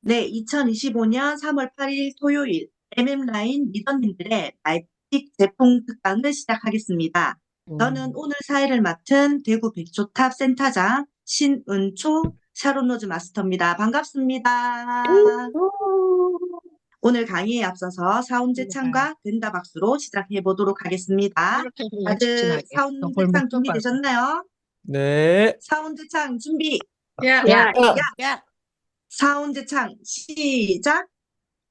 네, 2025년 3월 8일 토요일 MM라인 리더님들의 말픽 제품 특강을 시작하겠습니다. 저는 오늘 사회를 맡은 대구 백조탑 센터장 신은초 샤론로즈 마스터입니다. 반갑습니다. 오늘 강의에 앞서서 사운드창과 된다 박수로 시작해 보도록 하겠습니다. 다들 사운드창 준비되셨나요? 네. 사운드창 준비. 야, 야. 사운드창 시작.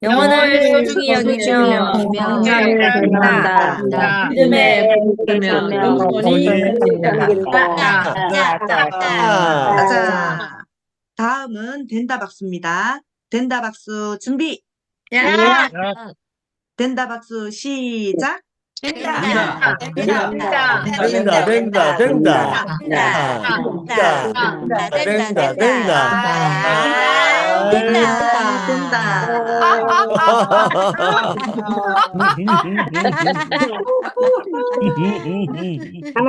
영혼을 소중히 여기며 명령을 감사한다. 믿음에 붙들며 영원히 가자. 다음은 된다 박수입니다. 된다 박수 준비. 야, 된다 박수 시작. 된다.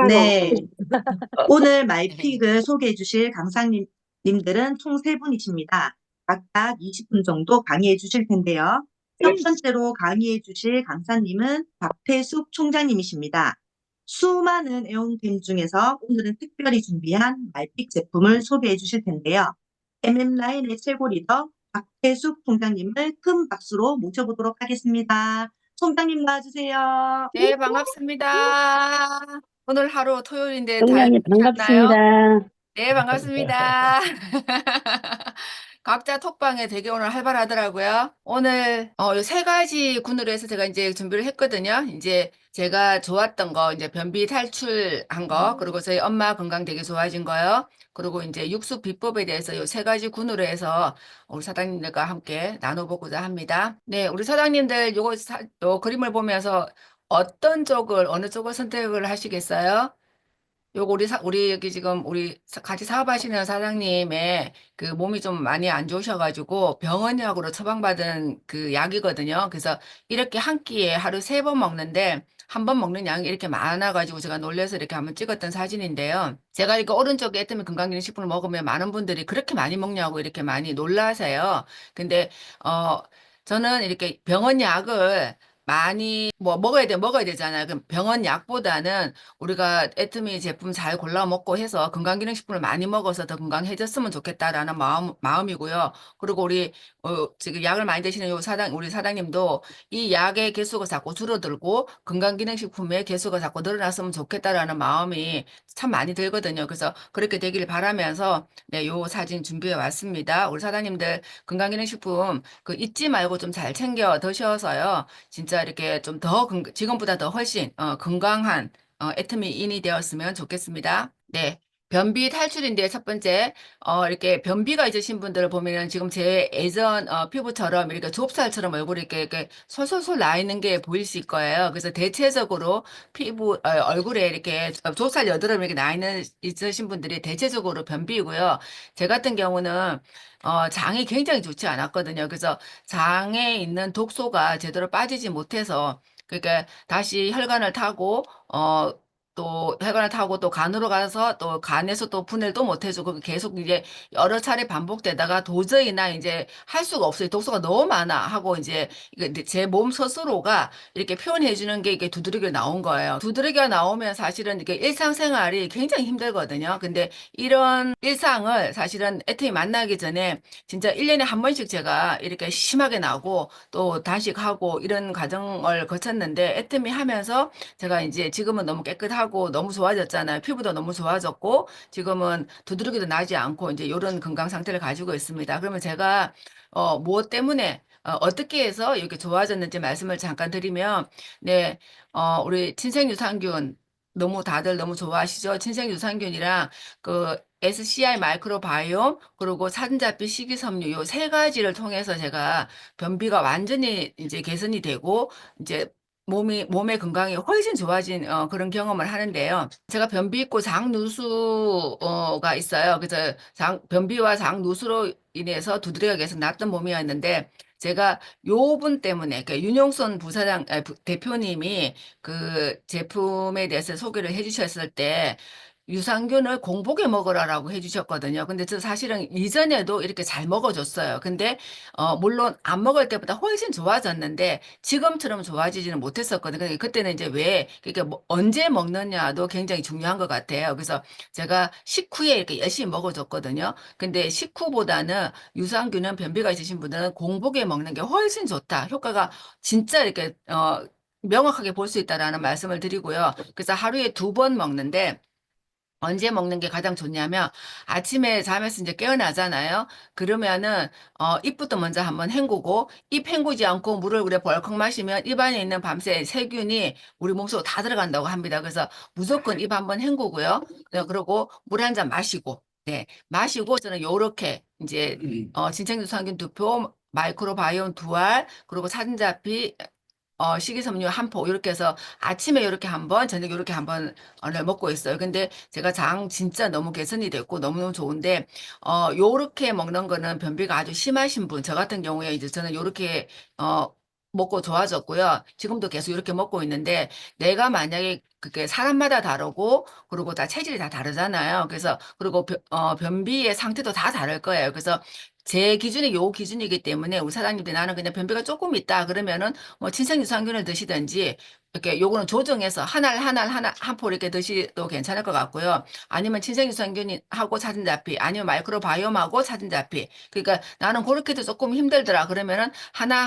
네. 오늘 말픽을 소개해 주실 강사님들은 총 3분이십니다. 각각 20분 정도 강의해 주실 텐데요. 첫 번째로 강의해 주실 강사님은 박태숙 총장님이십니다. 수많은 애용템 중에서 오늘은 특별히 준비한 말픽 제품을 소개해 주실 텐데요. MM라인의 최고 리더 박태숙 총장님을 큰 박수로 모셔보도록 하겠습니다. 총장님 나와주세요. 네, 반갑습니다. 오늘 하루 토요일인데 총장님 괜찮나요? 반갑습니다. 네, 반갑습니다. 각자 톡방에 되게 오늘 활발하더라고요. 오늘 요 3가지 군으로 해서 제가 이제 준비를 했거든요. 이제 제가 좋았던 거, 이제 변비 탈출한 거, 그리고 저희 엄마 건강 되게 좋아진 거요. 그리고 이제 육수 비법에 대해서 요 3가지 군으로 해서 우리 사장님들과 함께 나눠보고자 합니다. 네, 우리 사장님들 요 그림을 보면서 어떤 쪽을, 어느 쪽을 선택을 하시겠어요? 요거 우리 여기 지금 같이 사업하시는 사장님의 그 몸이 좀 많이 안 좋으셔가지고 병원약으로 처방받은 그 약이거든요. 그래서 이렇게 한 끼에 하루 3번 먹는데 한 번 먹는 양이 이렇게 많아가지고 제가 놀래서 이렇게 한번 찍었던 사진인데요. 제가 이렇게 오른쪽에 애터미 건강기능식품을 먹으면 많은 분들이 그렇게 많이 먹냐고 이렇게 많이 놀라세요. 근데 저는 이렇게 병원약을 많이 먹어야 되잖아요. 그럼 병원 약보다는 우리가 애트미 제품 잘 골라 먹고 해서 건강기능식품을 많이 먹어서 더 건강해졌으면 좋겠다라는 마음이고요. 그리고 지금 약을 많이 드시는 우리 사장님도 이 약의 개수가 자꾸 줄어들고 건강기능식품의 개수가 자꾸 늘어났으면 좋겠다라는 마음이 참 많이 들거든요. 그래서 그렇게 되길 바라면서 네, 요 사진 준비해 왔습니다. 우리 사장님들 건강기능식품 그 잊지 말고 좀 잘 챙겨 드셔서요. 진짜 이렇게 좀 지금보다 더 훨씬 건강한 애터미인이 되었으면 좋겠습니다. 네. 변비 탈출인데 첫 번째 이렇게 변비가 있으신 분들을 보면은 지금 제 예전 피부처럼 이렇게 좁쌀처럼 얼굴이 이렇게 솔솔솔 나 있는 게 보이실 거예요. 그래서 대체적으로 얼굴에 이렇게 좁쌀 여드름 이렇게 있으신 분들이 대체적으로 변비이고요. 제 같은 경우는 장이 굉장히 좋지 않았거든요. 그래서 장에 있는 독소가 제대로 빠지지 못해서 그러니까 다시 혈관을 타고 또 간으로 가서 또 간에서 또 분해를 또 못 해주고 계속 이제 여러 차례 반복되다가 도저히 나 이제 할 수가 없어요. 독소가 너무 많아 하고 이제 제 몸 스스로가 이렇게 표현해 주는 게 이게 두드러기가 나온 거예요. 두드러기가 나오면 사실은 이게 일상생활이 굉장히 힘들거든요. 근데 이런 일상을 사실은 애터미 만나기 전에 진짜 1년에 한 번씩 제가 이렇게 심하게 나고 또 단식하고 이런 과정을 거쳤는데 애터미 하면서 제가 이제 지금은 너무 깨끗하고 너무 좋아졌잖아요. 피부도 너무 좋아졌고 지금은 두드러기도 나지 않고 이제 이런 건강 상태를 가지고 있습니다. 그러면 제가 무엇 때문에 어떻게 해서 이렇게 좋아졌는지 말씀을 잠깐 드리면 네, 우리 친생유산균 다들 너무 좋아하시죠? 친생유산균이랑 그 SCI 마이크로바이옴 그리고 사진잡히 식이섬유 요 3가지를 통해서 제가 변비가 완전히 이제 개선이 되고 이제 몸의 건강이 훨씬 좋아진 그런 경험을 하는데요. 제가 변비 있고 장누수가 있어요. 그래서 변비와 장누수로 인해서 두드러기가 계속 났던 몸이었는데 제가 요 분 때문에 그러니까 윤용선 대표님이 그 제품에 대해서 소개를 해주셨을 때 유산균을 공복에 먹으라라고 해주셨거든요. 근데 저 사실은 이전에도 이렇게 잘 먹어줬어요. 근데 물론 안 먹을 때보다 훨씬 좋아졌는데 지금처럼 좋아지지는 못했었거든요. 그러니까 그때는 이제 왜 그러니까 뭐 언제 먹느냐도 굉장히 중요한 것 같아요. 그래서 제가 식후에 이렇게 열심히 먹어줬거든요. 근데 식후보다는 유산균은 변비가 있으신 분들은 공복에 먹는 게 훨씬 좋다. 효과가 진짜 이렇게 명확하게 볼 수 있다라는 말씀을 드리고요. 그래서 하루에 2번 먹는데 언제 먹는 게 가장 좋냐면 아침에 잠에서 이제 깨어나잖아요. 그러면은 입부터 먼저 한번 헹구고 입 헹구지 않고 물을 그래 벌컥 마시면 입 안에 있는 밤새 세균이 우리 몸속으로 다 들어간다고 합니다. 그래서 무조건 입 한번 헹구고요. 그리고 물 한 잔 마시고 네 마시고 저는 요렇게 이제 진생유산균 2포 마이크로바이옴 2알 그리고 사진자피 식이섬유 한 포, 이렇게 해서 아침에 이렇게 한번, 저녁에 이렇게 한번 먹고 있어요. 근데 제가 장 진짜 너무 개선이 됐고 너무너무 좋은데, 요렇게 먹는 거는 변비가 아주 심하신 분, 저 같은 경우에 이제 저는 요렇게, 먹고 좋아졌고요. 지금도 계속 이렇게 먹고 있는데, 내가 만약에 그게 사람마다 다르고, 그리고 다 체질이 다 다르잖아요. 그래서, 그리고 변비의 상태도 다 다를 거예요. 그래서 제 기준이 요 기준이기 때문에 우리 사장님들 나는 그냥 변비가 조금 있다 그러면은 뭐 친생유산균을 드시든지 이렇게 요거는 조정해서 하나 한 포 이렇게 드시도 괜찮을 것 같고요. 아니면 친생유산균하고 사진자피 아니면 마이크로바이옴하고 사진자피 그러니까 나는 그렇게도 조금 힘들더라 그러면은 하나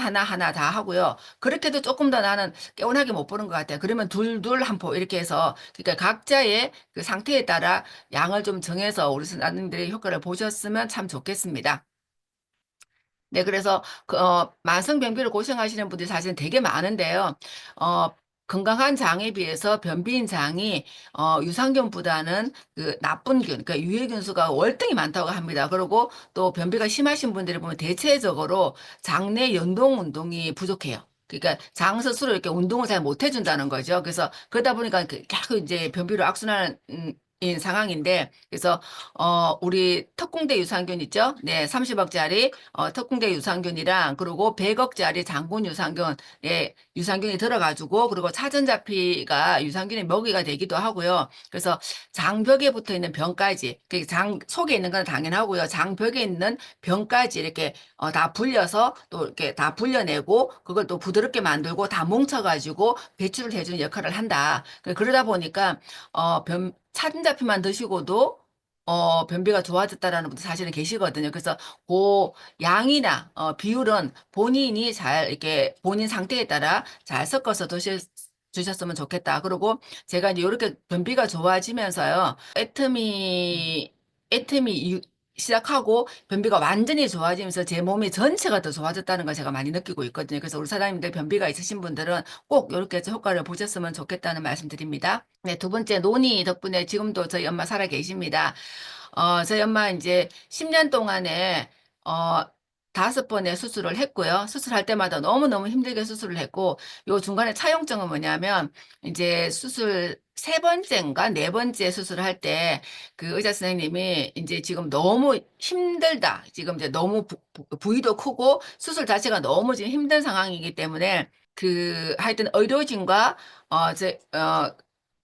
다 하고요. 그렇게도 조금 더 나는 개운하게 못 보는 것 같아요. 그러면 둘 한 포 이렇게 해서 그러니까 각자의 그 상태에 따라 양을 좀 정해서 우리 사장님들의 효과를 보셨으면 참 좋겠습니다. 네, 그래서 만성변비로 고생하시는 분들이 사실은 되게 많은데요. 어, 건강한 장에 비해서 변비인 장이 유산균보다는 그 나쁜 균, 그러니까 유해균수가 월등히 많다고 합니다. 그리고 또 변비가 심하신 분들이 보면 대체적으로 장내 연동 운동이 부족해요. 그러니까 장 스스로 이렇게 운동을 잘 못 해준다는 거죠. 그래서 그러다 보니까 계속 이제 변비로 악순환 인 상황인데 그래서 우리 특공대 유산균 있죠? 네, 30억짜리 특공대 유산균이랑 그리고 100억짜리 장군 유산균, 예, 유산균이 들어가지고 그리고 차전자피가 유산균의 먹이가 되기도 하고요. 그래서 장벽에 붙어 있는 병까지, 장 속에 있는 건 당연하고요. 장벽에 있는 병까지 이렇게 다 불려서 또 이렇게 다 불려내고 그걸 또 부드럽게 만들고 다 뭉쳐가지고 배출을 해주는 역할을 한다. 그러다 보니까 차진자피만 드시고도 변비가 좋아졌다라는 분도 사실은 계시거든요. 그래서 그 양이나 비율은 본인이 잘 이렇게 본인 상태에 따라 잘 섞어서 주셨으면 좋겠다. 그리고 제가 이제 이렇게 변비가 좋아지면서요. 애텀이 시작하고 변비가 완전히 좋아지면서 제 몸이 전체가 더 좋아졌다는 걸 제가 많이 느끼고 있거든요. 그래서 우리 사장님들 변비가 있으신 분들은 꼭 이렇게 해서 효과를 보셨으면 좋겠다는 말씀드립니다. 네, 2번째 논의 덕분에 지금도 저희 엄마 살아 계십니다. 저희 엄마 이제 10년 동안에, 5번의 수술을 했고요. 수술할 때마다 너무너무 힘들게 수술을 했고, 요 중간에 차용증은 뭐냐면, 이제 수술 3번째인가 4번째 수술을 할 때, 그 의사 선생님이 이제 지금 너무 힘들다. 지금 이제 너무 부위도 크고, 수술 자체가 너무 지금 힘든 상황이기 때문에, 하여튼 의료진과,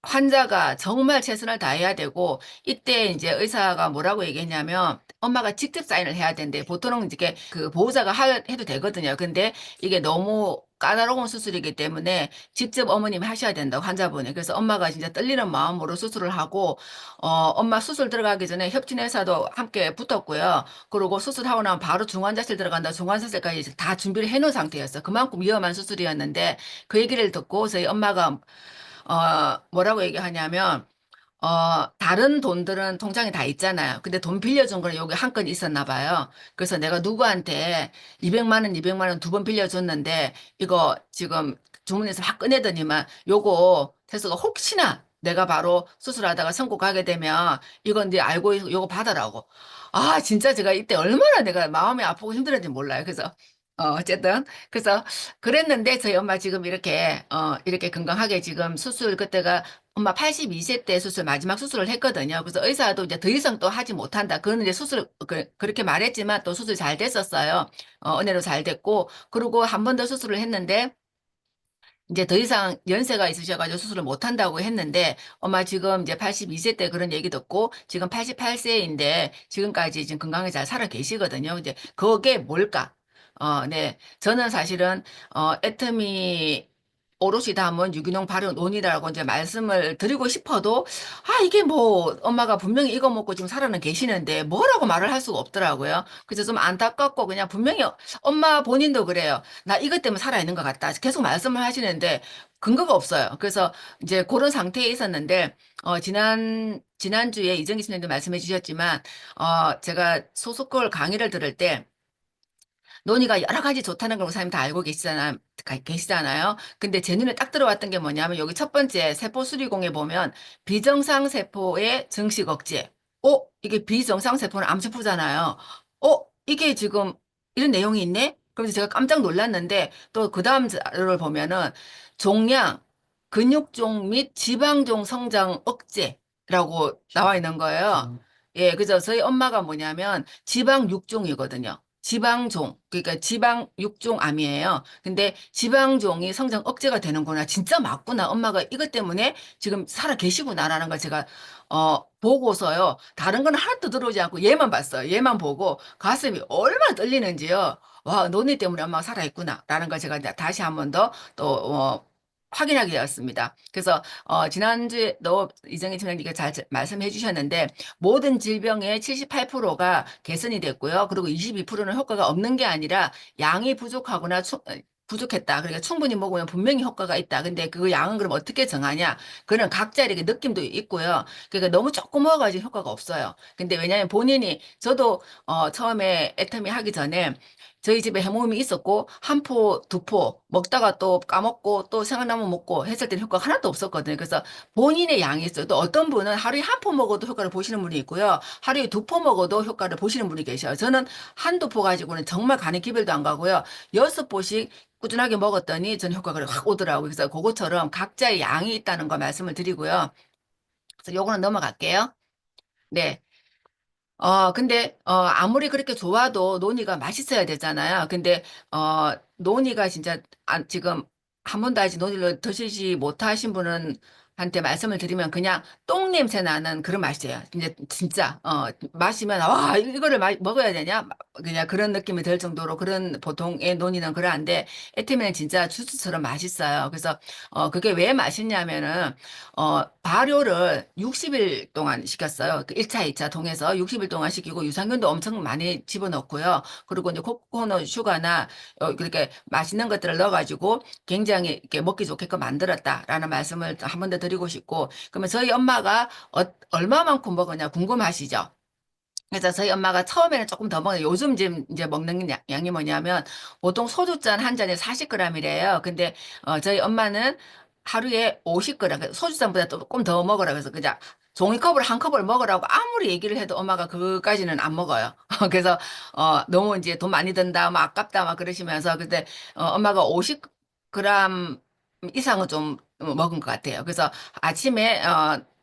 환자가 정말 최선을 다해야 되고 이때 이제 의사가 뭐라고 얘기했냐면 엄마가 직접 사인을 해야 된대. 보통은 이게 그 보호자가 해도 되거든요. 근데 이게 너무 까다로운 수술이기 때문에 직접 어머님이 하셔야 된다고 환자분이. 그래서 엄마가 진짜 떨리는 마음으로 수술을 하고 엄마 수술 들어가기 전에 협진의사도 함께 붙었고요. 그리고 수술하고 나면 바로 중환자실 들어간다. 중환자실까지 다 준비를 해놓은 상태였어요. 그만큼 위험한 수술이었는데 그 얘기를 듣고 저희 엄마가 뭐라고 얘기하냐면, 다른 돈들은 통장에 다 있잖아요. 근데 돈 빌려준 거는 여기 한 건 있었나 봐요. 그래서 내가 누구한테 200만 원, 200만 원 2번 빌려줬는데, 이거 지금 주문해서 확 꺼내더니만, 요거, 태수가 혹시나 내가 바로 수술하다가 선고가게 되면, 이건 네 알고 요거 받아라고. 아, 진짜 제가 이때 얼마나 내가 마음이 아프고 힘들었는지 몰라요. 그래서, 어쨌든. 그래서 그랬는데 저희 엄마 지금 이렇게 건강하게 지금 수술 그때가 엄마 82세 때 수술 마지막 수술을 했거든요. 그래서 의사도 이제 더 이상 또 하지 못한다. 그는 이제 수술 그렇게 말했지만 또 수술 잘 됐었어요. 은혜로 잘 됐고 그리고 한 번 더 수술을 했는데 이제 더 이상 연세가 있으셔가지고 수술을 못 한다고 했는데, 엄마 지금 이제 82세 때 그런 얘기 듣고, 지금 88세인데, 지금까지 지금 건강하게 잘 살아 계시거든요. 이제 그게 뭘까? 네. 저는 사실은, 애터미 오롯이 담은 유기농 발효 논이라고 이제 말씀을 드리고 싶어도, 이게 뭐, 엄마가 분명히 이거 먹고 지금 살아는 계시는데, 뭐라고 말을 할 수가 없더라고요. 그래서 좀 안타깝고, 그냥 분명히 엄마 본인도 그래요. 나 이것 때문에 살아있는 것 같다. 계속 말씀을 하시는데 근거가 없어요. 그래서 이제 그런 상태에 있었는데, 지난주에 이정희 선생님도 말씀해 주셨지만, 제가 소속걸 강의를 들을 때, 논의가 여러 가지 좋다는 걸 우리 사람이 다 알고 계시잖아요. 근데 제 눈에 딱 들어왔던 게 뭐냐면, 여기 첫 번째 세포 수리공에 보면, 비정상 세포의 증식 억제. 이게 비정상 세포는 암세포잖아요. 이게 지금 이런 내용이 있네? 그래서 제가 깜짝 놀랐는데, 또 그 다음 자료를 보면은, 종양, 근육종 및 지방종 성장 억제라고 나와 있는 거예요. 예, 그래서 저희 엄마가 뭐냐면 지방 육종이거든요. 지방종, 그러니까 지방 육종암이에요. 근데 지방종이 성장 억제가 되는구나. 진짜 맞구나. 엄마가 이것 때문에 지금 살아 계시구나라는 걸 제가 보고서요. 다른 건 하나도 들어오지 않고 얘만 봤어요. 얘만 보고 가슴이 얼마나 떨리는지요. 와, 너네 때문에 엄마가 살아있구나라는 걸 제가 이제 다시 한 번 더 또 확인하게 되었습니다. 그래서 지난주에도 이정희 팀장님께 잘 말씀해 주셨는데, 모든 질병의 78%가 개선이 됐고요. 그리고 22%는 효과가 없는 게 아니라 양이 부족하거나 부족했다. 그러니까 충분히 먹으면 분명히 효과가 있다. 근데 그 양은 그럼 어떻게 정하냐? 그는 각자 이렇게 느낌도 있고요. 그러니까 너무 조금 먹어가지고 효과가 없어요. 근데 왜냐하면 본인이, 저도 처음에 애터미 하기 전에 저희 집에 해모임이 있었고, 한 포, 두 포 먹다가 또 까먹고 또 생각나면 먹고 했을 때는 효과가 하나도 없었거든요. 그래서 본인의 양이 있어요. 또 어떤 분은 하루에 한 포 먹어도 효과를 보시는 분이 있고요. 하루에 두 포 먹어도 효과를 보시는 분이 계셔요. 저는 한두 포 가지고는 정말 간에 기별도 안 가고요. 여섯 포씩 꾸준하게 먹었더니 전 효과가 확 오더라고요. 그래서 그것처럼 각자의 양이 있다는 거 말씀을 드리고요. 그래서 요거는 넘어갈게요. 네. 근데, 아무리 그렇게 좋아도 논이가 맛있어야 되잖아요. 근데, 논이가 진짜, 지금 한 번도 아직 논이를 드시지 못하신 분은, 한테 말씀을 드리면 그냥 똥 냄새 나는 그런 맛이에요. 이제 진짜, 마시면, 와, 이거를 먹어야 되냐? 그냥 그런 느낌이 들 정도로 그런 보통의 논이는 그러한데, 에티면은 진짜 주스처럼 맛있어요. 그래서, 그게 왜 맛있냐면은, 발효를 60일 동안 시켰어요. 그 1차, 2차 통해서 60일 동안 시키고 유산균도 엄청 많이 집어넣고요. 그리고 이제 코코넛 슈가나 그렇게 맛있는 것들을 넣어가지고 굉장히 이렇게 먹기 좋게끔 만들었다라는 말씀을 한 번 더 드리고 싶고, 그러면 저희 엄마가 얼마만큼 먹었냐 궁금하시죠? 그래서 저희 엄마가 처음에는 조금 더 먹어요. 요즘 지금 이제 먹는 양이 뭐냐면 보통 소주잔 한 잔에 40g이래요. 근데 저희 엄마는 하루에 50g, 소주잔보다 조금 더 먹으라 그래서 그냥 종이컵을 한 컵을 먹으라고 아무리 얘기를 해도 엄마가 그까지는 안 먹어요. 그래서 너무 이제 돈 많이 든다, 막 아깝다, 막 그러시면서 그때 엄마가 50g 이상은 좀 먹은 것 같아요. 그래서 아침에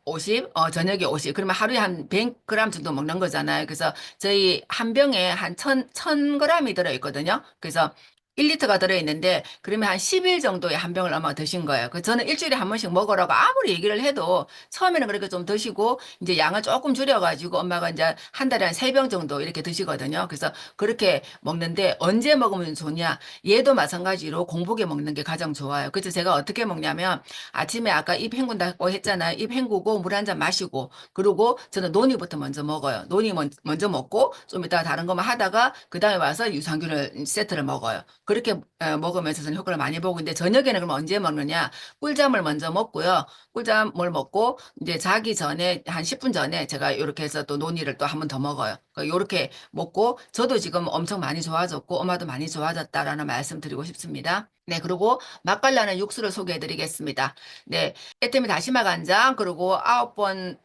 50, 저녁에 50. 그러면 하루에 한 100g 정도 먹는 거잖아요. 그래서 저희 한 병에 한 1000g이 들어있거든요. 그래서 1리터가 들어있는데, 그러면 한 10일 정도의 한 병을 아마 드신 거예요. 그 저는 일주일에 한 번씩 먹으라고 아무리 얘기를 해도 처음에는 그렇게 좀 드시고, 이제 양을 조금 줄여가지고 엄마가 이제 한 달에 한 3병 정도 이렇게 드시거든요. 그래서 그렇게 먹는데 언제 먹으면 좋냐? 얘도 마찬가지로 공복에 먹는 게 가장 좋아요. 그래서 제가 어떻게 먹냐면, 아침에 아까 입 헹군다고 했잖아요. 입 헹구고 물 한 잔 마시고, 그리고 저는 논이부터 먼저 먹어요. 논이 먼저 먹고 좀 이따가 다른 것만 하다가 그 다음에 와서 유산균을 세트를 먹어요. 그렇게 먹으면서 저는 효과를 많이 보고, 근데 저녁에는 그럼 언제 먹느냐? 꿀잠을 먼저 먹고요. 꿀잠을 먹고 이제 자기 전에 한 10분 전에 제가 이렇게 해서 또 논이를 또 한 번 더 먹어요. 이렇게 먹고 저도 지금 엄청 많이 좋아졌고 엄마도 많이 좋아졌다라는 말씀 드리고 싶습니다. 네, 그리고 맛깔나는 육수를 소개해 드리겠습니다. 네, 에테미 다시마 간장, 그리고 9번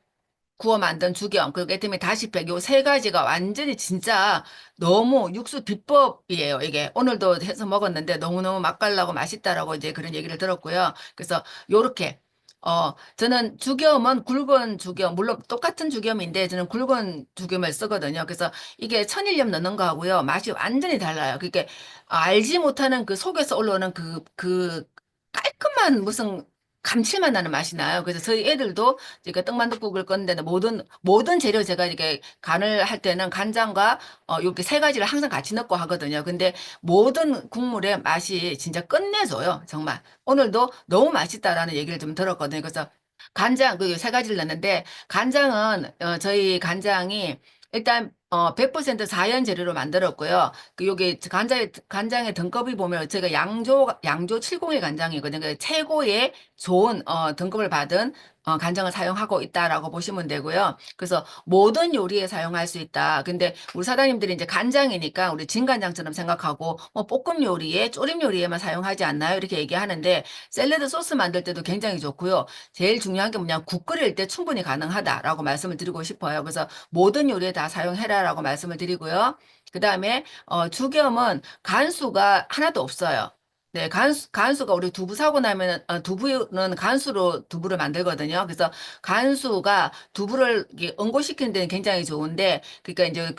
구워 만든 죽염, 그리고 에테미 다시팩, 요 세 가지가 완전히 진짜 너무 육수 비법이에요, 이게. 오늘도 해서 먹었는데 너무너무 맛깔나고 맛있다라고 이제 그런 얘기를 들었고요. 그래서 요렇게, 저는 죽염은 굵은 죽염, 물론 똑같은 죽염인데 저는 굵은 죽염을 쓰거든요. 그래서 이게 천일염 넣는 거하고요. 맛이 완전히 달라요. 그게 알지 못하는 그 속에서 올라오는 그 깔끔한 이상한 무슨 감칠맛 나는 맛이 나요. 그래서 저희 애들도 이렇게 떡만둣국을 끓는데 모든 재료 제가 이렇게 간을 할 때는 간장과 이렇게 세 가지를 항상 같이 넣고 하거든요. 근데 모든 국물의 맛이 진짜 끝내줘요. 정말. 오늘도 너무 맛있다라는 얘기를 좀 들었거든요. 그래서 간장 그 세 가지를 넣는데 간장은 저희 간장이 일단 100% 자연 재료로 만들었고요. 그 요게 간장의 등급이 보면 제가 양조 70의 간장이거든요. 그 최고의 좋은 등급을 받은 간장을 사용하고 있다라고 보시면 되고요. 그래서 모든 요리에 사용할 수 있다. 근데 우리 사장님들이 이제 간장이니까 우리 진간장처럼 생각하고 뭐 볶음 요리에 조림 요리에만 사용하지 않나요? 이렇게 얘기하는데 샐러드 소스 만들 때도 굉장히 좋고요. 제일 중요한 게 뭐냐 국 끓일 때 충분히 가능하다라고 말씀을 드리고 싶어요. 그래서 모든 요리에 다 사용해라라고 말씀을 드리고요. 그 다음에 죽염은 간수가 하나도 없어요. 네, 간수가 우리 두부 사고 나면 두부는 간수로 두부를 만들거든요. 그래서 간수가 두부를 이렇게 응고시키는 데는 굉장히 좋은데, 그러니까 이제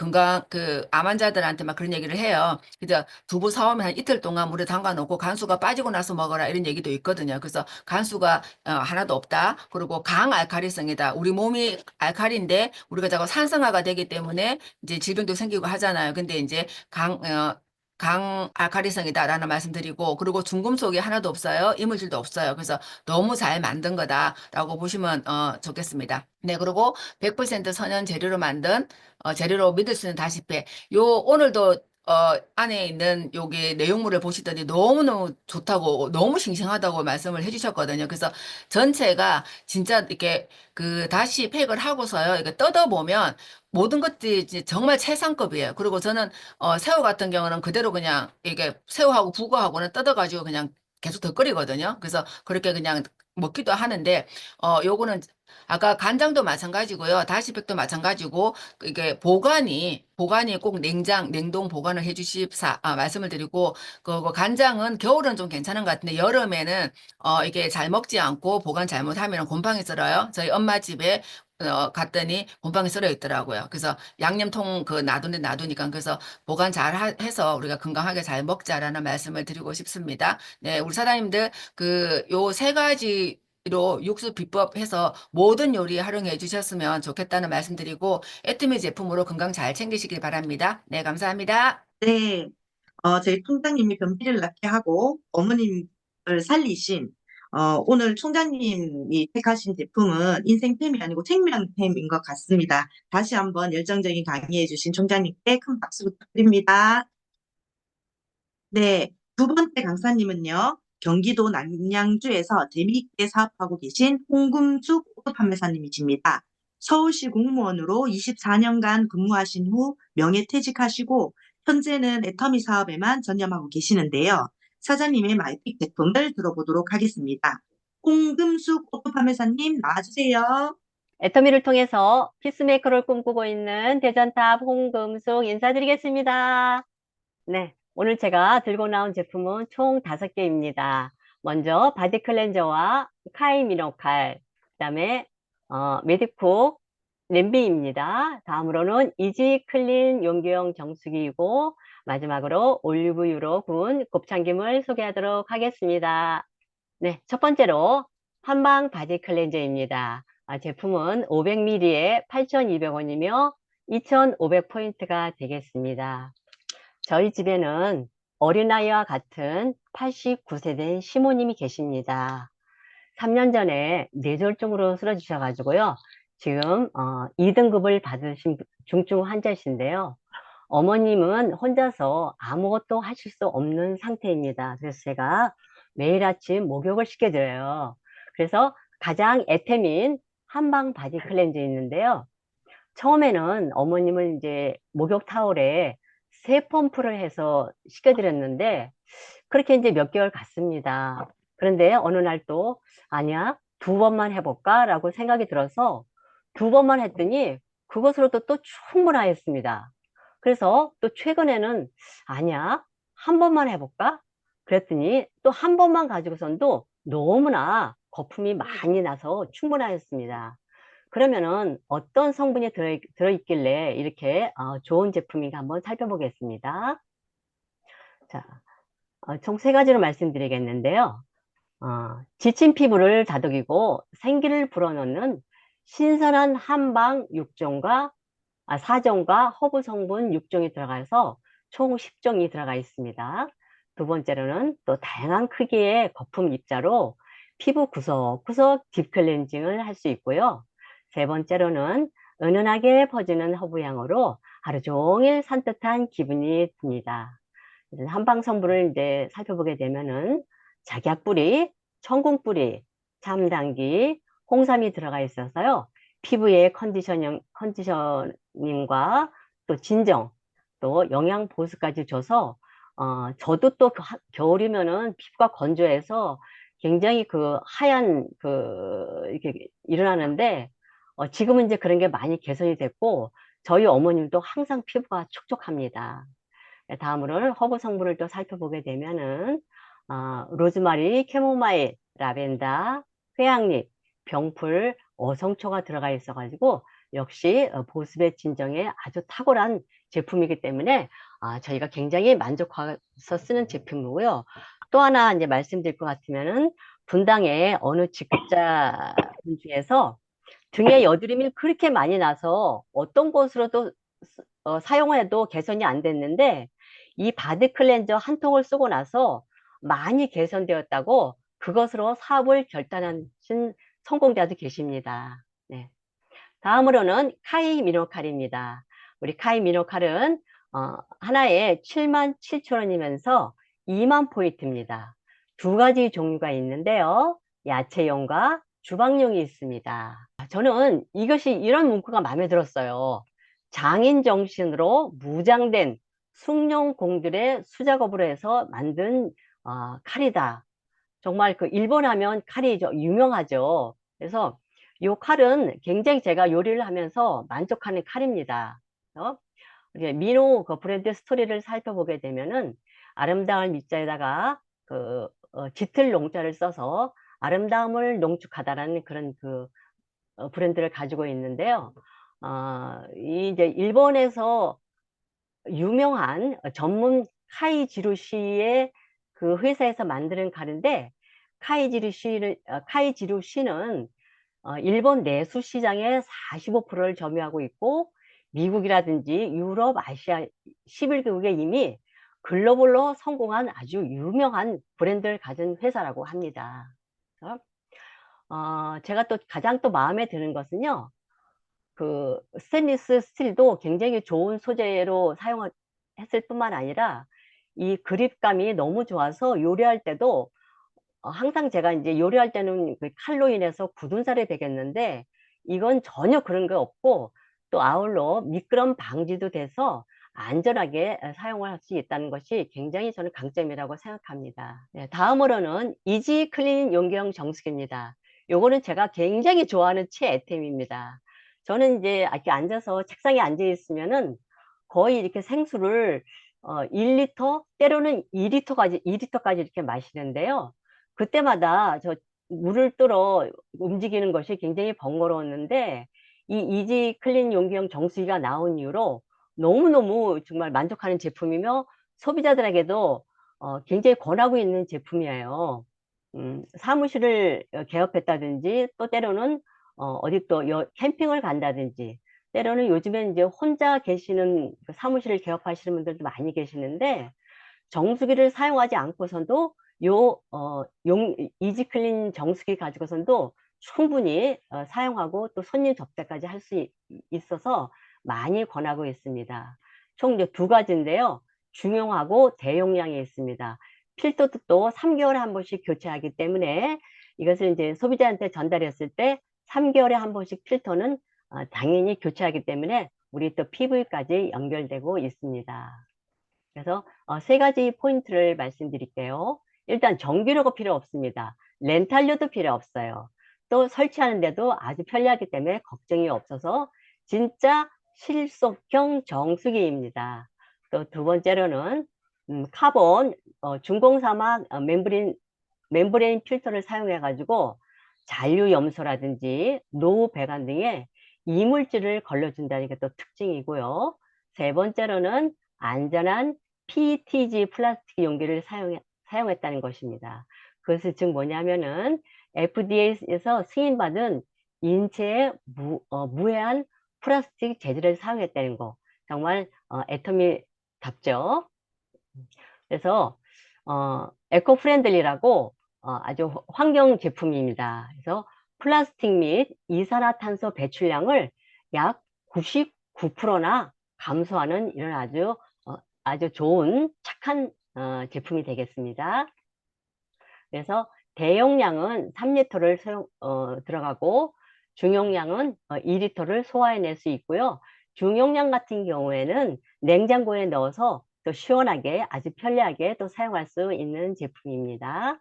암 환자들한테 막 그런 얘기를 해요. 그래서 두부 사오면 한 이틀 동안 물에 담가 놓고 간수가 빠지고 나서 먹어라 이런 얘기도 있거든요. 그래서 간수가 하나도 없다. 그리고 강알칼리성이다. 우리 몸이 알칼리인데 우리가 자꾸 산성화가 되기 때문에 이제 질병도 생기고 하잖아요. 근데 이제 강알칼리성이다라는 말씀드리고 그리고 중금속이 하나도 없어요. 이물질도 없어요. 그래서 너무 잘 만든 거다라고 보시면 좋겠습니다. 네, 그리고 100% 천연 재료로 만든 재료로 믿을 수 있는 다시페. 요 오늘도 안에 있는 요게 내용물을 보시더니 너무너무 좋다고 너무 싱싱하다고 말씀을 해주셨거든요. 그래서 전체가 진짜 이렇게 그 다시 팩을 하고서요. 이렇게 뜯어보면 모든 것들이 이제 정말 최상급이에요. 그리고 저는 새우 같은 경우는 그대로 그냥 이게 새우하고 북어하고는 뜯어가지고 그냥 계속 더 끓이거든요. 그래서 그렇게 그냥 먹기도 하는데 요거는 아까 간장도 마찬가지고요. 다시팩도 마찬가지고 이게 보관이 꼭 냉동 보관을 해주십사 말씀을 드리고 그 간장은 겨울은 좀 괜찮은 것 같은데 여름에는 이게 잘 먹지 않고 보관 잘못하면 곰팡이 썰어요. 저희 엄마 집에 갔더니 곰팡이 썰어 있더라고요. 그래서 양념통 그 놔두니까 그래서 보관 잘 해서 우리가 건강하게 잘 먹자라는 말씀을 드리고 싶습니다. 네, 우리 사장님들 그 요 세 가지로 육수 비법 해서 모든 요리에 활용해 주셨으면 좋겠다는 말씀드리고 에트미 제품으로 건강 잘 챙기시길 바랍니다. 네, 감사합니다. 네, 저희 총장님이 변비를 낫게 하고 어머님을 살리신 오늘 총장님이 택하신 제품은 인생템이 아니고 생명템인 것 같습니다. 다시 한번 열정적인 강의해 주신 총장님께 큰 박수 부탁드립니다. 네, 두 번째 강사님은요, 경기도 남양주에서 재미있게 사업하고 계신 홍금숙 오토 판매사님이십니다. 서울시 공무원으로 24년간 근무하신 후 명예퇴직하시고 현재는 애터미 사업에만 전념하고 계시는데요. 사장님의 마이픽 제품을 들어보도록 하겠습니다. 홍금숙 오토 판매사님 나와주세요. 애터미를 통해서 피스메이커를 꿈꾸고 있는 대전탑 홍금숙 인사드리겠습니다. 네, 오늘 제가 들고 나온 제품은 총 5개입니다. 먼저 바디 클렌저와 카이 미노칼, 그 다음에 메디코 냄비입니다. 다음으로는 이지 클린 용기용 정수기이고 마지막으로 올리브유로 구운 곱창김을 소개하도록 하겠습니다. 네, 첫 번째로 한방 바디 클렌저입니다. 제품은 500ml에 8,200원이며 2,500포인트가 되겠습니다. 저희 집에는 어린아이와 같은 89세 된 시모님이 계십니다. 3년 전에 뇌졸중으로 쓰러지셔가지고요. 지금 2등급을 받으신 중증 환자이신데요. 어머님은 혼자서 아무것도 하실 수 없는 상태입니다. 그래서 제가 매일 아침 목욕을 시켜드려요. 그래서 가장 애템인 한방 바디 클렌저 있는데요. 처음에는 어머님을 이제 목욕 타월에 3펌프를 해서 시켜드렸는데 그렇게 이제 몇 개월 갔습니다. 그런데 어느 날 또 아니야 2번만 해볼까 라고 생각이 들어서 2번만 했더니 그것으로도 또 충분하였습니다. 그래서 또 최근에는 아니야 1번만 해볼까 그랬더니 또 1번만 가지고선도 너무나 거품이 많이 나서 충분하였습니다. 그러면은 어떤 성분이 들어있길래 이렇게 좋은 제품인가 한번 살펴보겠습니다. 자, 총 3가지로 말씀드리겠는데요. 지친 피부를 다독이고 생기를 불어넣는 신선한 한방 4종과 허브 성분 6종이 들어가서 총 10종이 들어가 있습니다. 두 번째로는 또 다양한 크기의 거품 입자로 피부 구석구석 딥클렌징을 할 수 있고요. 세 번째로는 은은하게 퍼지는 허브 향으로 하루 종일 산뜻한 기분이 듭니다. 한방 성분을 이제 살펴보게 되면은 작약뿌리, 청궁뿌리, 참당귀, 홍삼이 들어가 있어서요. 피부의 컨디셔닝과 또 진정, 또 영양 보수까지 줘서 저도 또 겨울이면은 피부가 건조해서 굉장히 그 하얀 이렇게 일어나는데 지금은 이제 그런 게 많이 개선이 됐고 저희 어머님도 항상 피부가 촉촉합니다. 다음으로는 허브 성분을 또 살펴보게 되면은 로즈마리, 캐모마일, 라벤더, 회양잎, 병풀, 어성초가 들어가 있어 가지고 역시 보습의 진정에 아주 탁월한 제품이기 때문에 저희가 굉장히 만족해서 쓰는 제품이고요. 또 하나 이제 말씀드릴 것 같으면은 분당의 어느 직급자분 중에서 등에 여드름이 그렇게 많이 나서 어떤 곳으로도 사용해도 개선이 안 됐는데 이 바디 클렌저 한 통을 쓰고 나서 많이 개선되었다고 그것으로 사업을 결단하신 성공자도 계십니다. 네. 다음으로는 카이 미노칼입니다. 우리 카이 미노칼은 하나에 77,000원이면서 2만 포인트입니다. 두 가지 종류가 있는데요. 야채용과 주방용이 있습니다. 저는 이것이 이런 문구가 마음에 들었어요. 장인 정신으로 무장된 숭늉 공들의 수작업으로 해서 만든 칼이다. 정말 그 일본 하면 칼이 유명하죠. 그래서 이 칼은 굉장히 제가 요리를 하면서 만족하는 칼입니다. 미노 그 브랜드 스토리를 살펴보게 되면은 아름다운 밑자에다가 짙을 농자를 써서 아름다움을 농축하다라는 그런 브랜드를 가지고 있는데요. 이제 일본에서 유명한 전문 카이지루시의 그 회사에서 만드는 칼인데 카이지루시는 일본 내수 시장의 45%를 점유하고 있고 미국이라든지 유럽, 아시아 11개국에 이미 글로벌로 성공한 아주 유명한 브랜드를 가진 회사라고 합니다. 제가 또 가장 또 마음에 드는 것은요. 스테인리스 스틸도 굉장히 좋은 소재로 사용했을 뿐만 아니라 이 그립감이 너무 좋아서 요리할 때도 항상 제가 이제 요리할 때는 그 칼로 인해서 굳은 살이 되겠는데 이건 전혀 그런 게 없고 또 아울러 미끄럼 방지도 돼서 안전하게 사용을 할 수 있다는 것이 굉장히 저는 강점이라고 생각합니다. 네, 다음으로는 이지 클린 용기형 정수기입니다. 요거는 제가 굉장히 좋아하는 최애템입니다. 저는 이제 이렇게 앉아서 책상에 앉아 있으면은 거의 이렇게 생수를 1리터 때로는 2리터까지 이렇게 마시는데요. 그때마다 저 물을 뜨러 움직이는 것이 굉장히 번거로웠는데 이 이지 클린 용기형 정수기가 나온 이후로 너무너무 정말 만족하는 제품이며 소비자들에게도 굉장히 권하고 있는 제품이에요. 사무실을 개업했다든지 또 때로는 어디 또 캠핑을 간다든지 때로는 요즘엔 이제 혼자 계시는 사무실을 개업하시는 분들도 많이 계시는데 정수기를 사용하지 않고선도 이지클린 정수기 가지고선도 충분히 사용하고 또 손님 접대까지 할 수 있어서 많이 권하고 있습니다. 총 이제 두 가지인데요. 중용하고 대용량이 있습니다. 필터도 또 3개월에 한 번씩 교체하기 때문에 이것을 이제 소비자한테 전달했을 때 3개월에 한 번씩 필터는 당연히 교체하기 때문에 우리 또 PV까지 연결되고 있습니다. 그래서 세 가지 포인트를 말씀드릴게요. 일단 전기료가 필요 없습니다. 렌탈료도 필요 없어요. 또 설치하는데도 아주 편리하기 때문에 걱정이 없어서 진짜 실속형 정수기입니다. 또 두 번째로는 카본 중공사막 멤브레인 필터를 사용해 가지고 잔류염소라든지 노후 배관 등의 이물질을 걸러준다는 게 또 특징이고요. 세 번째로는 안전한 PETG 플라스틱 용기를 사용했다는 것입니다. 그것은 즉 뭐냐면은 FDA에서 승인받은 인체에 무해한 플라스틱 재질을 사용했다는 거. 정말 애터미답죠. 그래서 에코 프렌들리라고 아주 환경 제품입니다. 그래서 플라스틱 및 이산화탄소 배출량을 약 99%나 감소하는 이런 아주 좋은 착한 제품이 되겠습니다. 그래서 대용량은 3리터를 들어가고 중용량은 2리터를 소화해낼 수 있고요. 중용량 같은 경우에는 냉장고에 넣어서 또 시원하게 아주 편리하게 또 사용할 수 있는 제품입니다.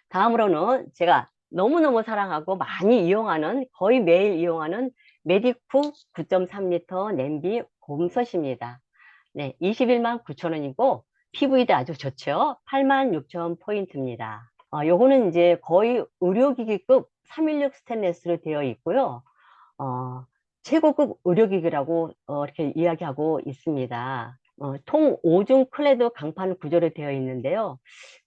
다음으로는 제가 너무너무 사랑하고 많이 이용하는, 거의 매일 이용하는 메디쿠 9.3리터 냄비 곰솥입니다. 네, 21만 9천 원이고 PV도 아주 좋죠. 8만 6천 포인트입니다. 요거는 이제 거의 의료기기급 316 스테인리스로 되어 있고요. 최고급 의료기기라고 이렇게 이야기하고 있습니다. 통 5중 클레드 강판 구조로 되어 있는데요.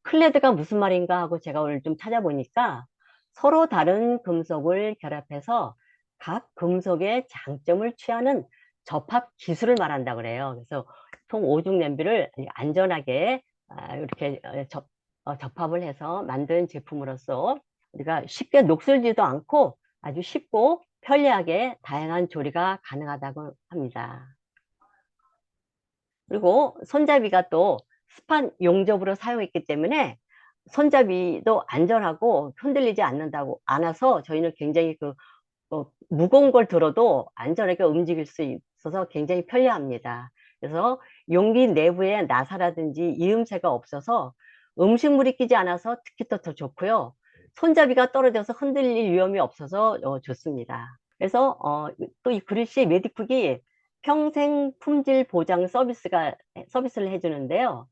클레드가 무슨 말인가 하고 제가 오늘 좀 찾아보니까 서로 다른 금속을 결합해서 각 금속의 장점을 취하는 접합 기술을 말한다 그래요. 그래서 통 5중 냄비를 안전하게 이렇게 접합을 해서 만든 제품으로서 우리가 쉽게 녹슬지도 않고 아주 쉽고 편리하게 다양한 조리가 가능하다고 합니다. 그리고 손잡이가 또 스판 용접으로 사용했기 때문에 손잡이도 안전하고 흔들리지 않아서 저희는 굉장히 무거운 걸 들어도 안전하게 움직일 수 있어서 굉장히 편리합니다. 그래서 용기 내부에 나사라든지 이음새가 없어서 음식물이 끼지 않아서 특히 더 좋고요. 손잡이가 떨어져서 흔들릴 위험이 없어서 좋습니다. 그래서 또 이 그릇이 메디쿡이 평생 품질 보장 서비스를 해주는데요.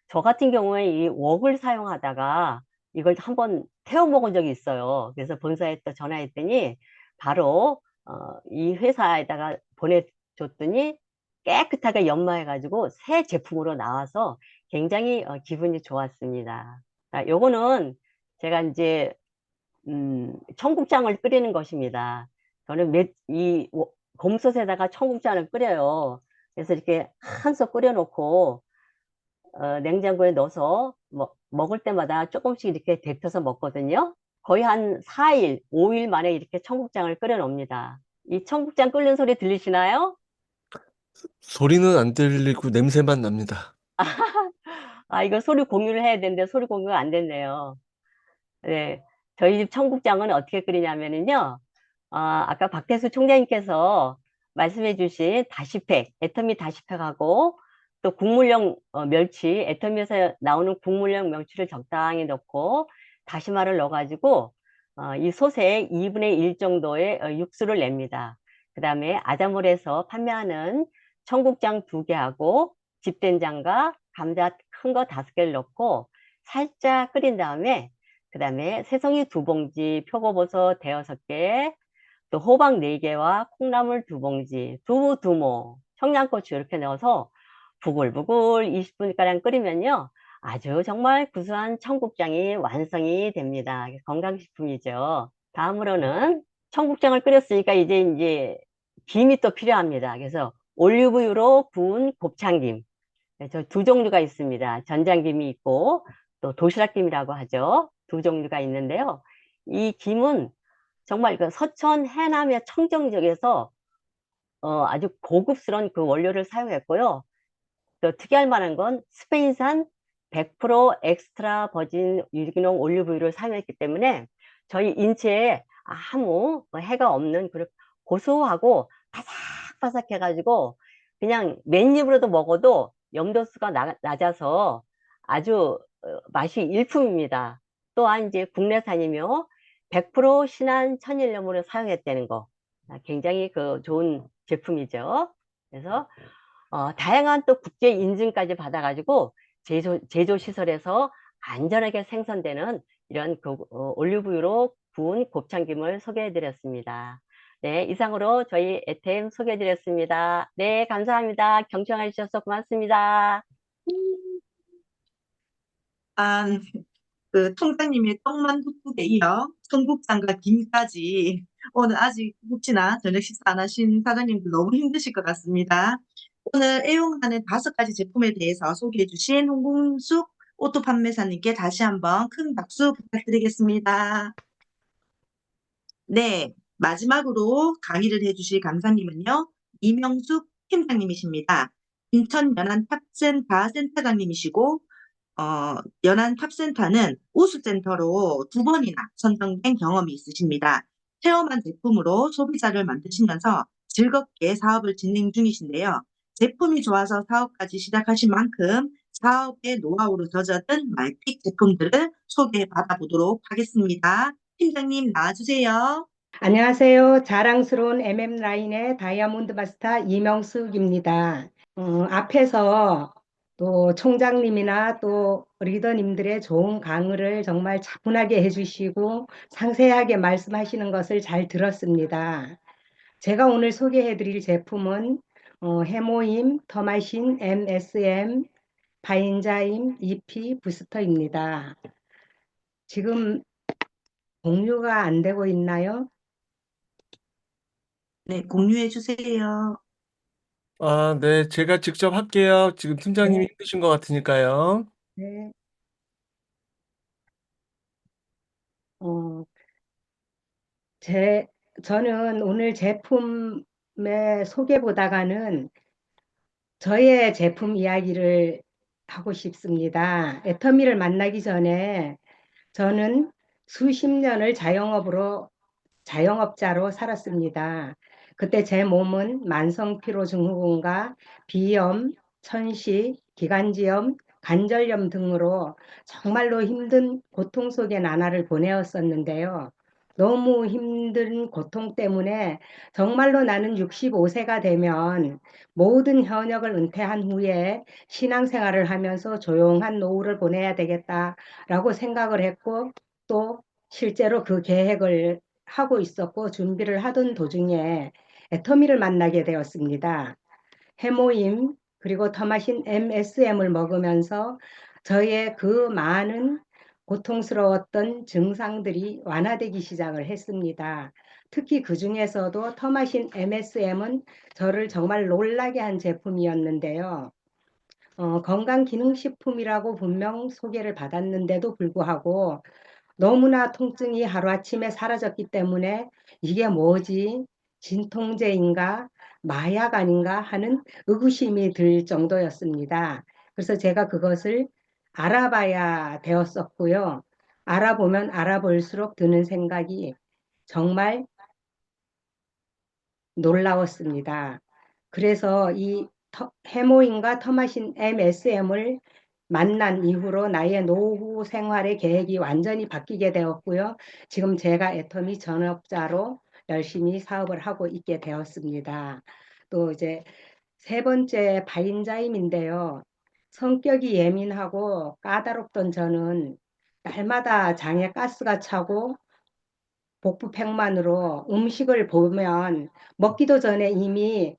저 같은 경우에 이 웍을 사용하다가 이걸 한번 태워 먹은 적이 있어요. 그래서 본사에 또 전화했더니 바로 이 회사에다가 보내줬더니 깨끗하게 연마해가지고 새 제품으로 나와서 굉장히 기분이 좋았습니다. 요거는 제가 이제 청국장을 끓이는 것입니다. 저는 이 곰솥에다가 청국장을 끓여요. 그래서 이렇게 한 솥 끓여놓고 냉장고에 넣어서 먹을 때마다 조금씩 이렇게 데펴서 먹거든요. 거의 한 4일, 5일 만에 이렇게 청국장을 끓여 놓습니다. 이 청국장 끓는 소리 들리시나요? 소리는 안 들리고 냄새만 납니다. 이거 소리 공유를 해야 되는데 소리 공유가 안 됐네요. 네. 저희 집 청국장은 어떻게 끓이냐면요. 아까 박태수 총장님께서 말씀해 주신 다시팩, 애터미 다시팩하고 또 국물용 멸치, 애터미에서 나오는 국물용 멸치를 적당히 넣고 다시마를 넣어가지고 이 솥에 2분의 1 정도의 육수를 냅니다. 그 다음에 아자몰에서 판매하는 청국장 2개하고 집된장과 감자 큰 거 5개를 넣고 살짝 끓인 다음에 그 다음에 새송이 2봉지, 표고버섯 6개, 또 호박 4개와 콩나물 2봉지, 두부 2모, 청양고추 이렇게 넣어서 부글부글 20분가량 끓이면요. 아주 정말 구수한 청국장이 완성이 됩니다. 건강식품이죠. 다음으로는 청국장을 끓였으니까 이제 김이 또 필요합니다. 그래서 올리브유로 구운 곱창김. 저 2종류가 있습니다. 전장김이 있고 또 도시락김이라고 하죠. 2종류가 있는데요. 이 김은 정말 그 서천 해남의 청정 지역에서 아주 고급스러운 그 원료를 사용했고요. 또 특이할 만한 건 스페인산 100% 엑스트라 버진 유기농 올리브유를 사용했기 때문에 저희 인체에 아무 해가 없는 그런 고소하고 바삭바삭 해가지고 그냥 맨입으로도 먹어도 염도수가 낮아서 아주 맛이 일품입니다. 또한 이제 국내산이며 100% 신한 천일염으로 사용했다는 거 굉장히 좋은 제품이죠. 그래서 다양한 또 국제 인증까지 받아가지고 제조 시설에서 안전하게 생산되는 이런 올리브유로 구운 곱창김을 소개해드렸습니다. 네, 이상으로 저희 애템 소개해드렸습니다. 네, 감사합니다. 경청해 주셔서 고맙습니다. 아, 그 통장님의 떡만둣국에 이어 청국장과 김까지 오늘 아직 혹시나 저녁 식사 안 하신 사장님들 너무 힘드실 것 같습니다. 오늘 애용하는 5가지 제품에 대해서 소개해 주신 홍궁숙 오토 판매사님께 다시 한번 큰 박수 부탁드리겠습니다. 네, 마지막으로 강의를 해주실 강사님은요, 이명숙 팀장님이십니다. 인천 연안탑센터 센터장님이시고, 연안탑센터는 우수센터로 2번이나 선정된 경험이 있으십니다. 체험한 제품으로 소비자를 만드시면서 즐겁게 사업을 진행 중이신데요. 제품이 좋아서 사업까지 시작하신 만큼 사업의 노하우로 젖어든 말픽 제품들을 소개받아 보도록 하겠습니다. 팀장님 나와주세요. 안녕하세요. 자랑스러운 MM라인의 다이아몬드 마스터 이명숙입니다. 앞에서 또 총장님이나 또 리더님들의 좋은 강의를 정말 차분하게 해주시고 상세하게 말씀하시는 것을 잘 들었습니다. 제가 오늘 소개해드릴 제품은 해모임, 더마신, MSM, 바인자임, EP 부스터입니다. 지금 공유가 안 되고 있나요? 네, 공유해 주세요. 아, 네, 제가 직접 할게요. 지금 팀장님이 네. 힘드신 것 같으니까요. 네. 어, 저는 오늘 제품의 소개보다가는 저의 제품 이야기를 하고 싶습니다. 애터미를 만나기 전에 저는 수십 년을 자영업자로 살았습니다. 그때 제 몸은 만성 피로 증후군과 비염, 천식, 기관지염, 관절염 등으로 정말로 힘든 고통 속의 나날을 보내었었는데요. 너무 힘든 고통 때문에 정말로 나는 65세가 되면 모든 현역을 은퇴한 후에 신앙생활을 하면서 조용한 노후를 보내야 되겠다라고 생각을 했고 또 실제로 그 계획을 하고 있었고 준비를 하던 도중에 애터미를 만나게 되었습니다. 해모임 그리고 더마신 MSM을 먹으면서 저의 그 많은 고통스러웠던 증상들이 완화되기 시작을 했습니다. 특히 그 중에서도 더마신 MSM은 저를 정말 놀라게 한 제품이었는데요. 건강기능식품이라고 분명 소개를 받았는데도 불구하고 너무나 통증이 하루아침에 사라졌기 때문에 이게 뭐지? 진통제인가? 마약 아닌가? 하는 의구심이 들 정도였습니다. 그래서 제가 그것을 알아봐야 되었었고요. 알아보면 알아볼수록 드는 생각이 정말 놀라웠습니다. 그래서 이 해모인과 터마신 MSM을 만난 이후로 나의 노후 생활의 계획이 완전히 바뀌게 되었고요. 지금 제가 애터미 전업자로 열심히 사업을 하고 있게 되었습니다. 또 이제 3번째 바인자임인데요. 성격이 예민하고 까다롭던 저는 날마다 장에 가스가 차고 복부팽만으로 음식을 보면 먹기도 전에 이미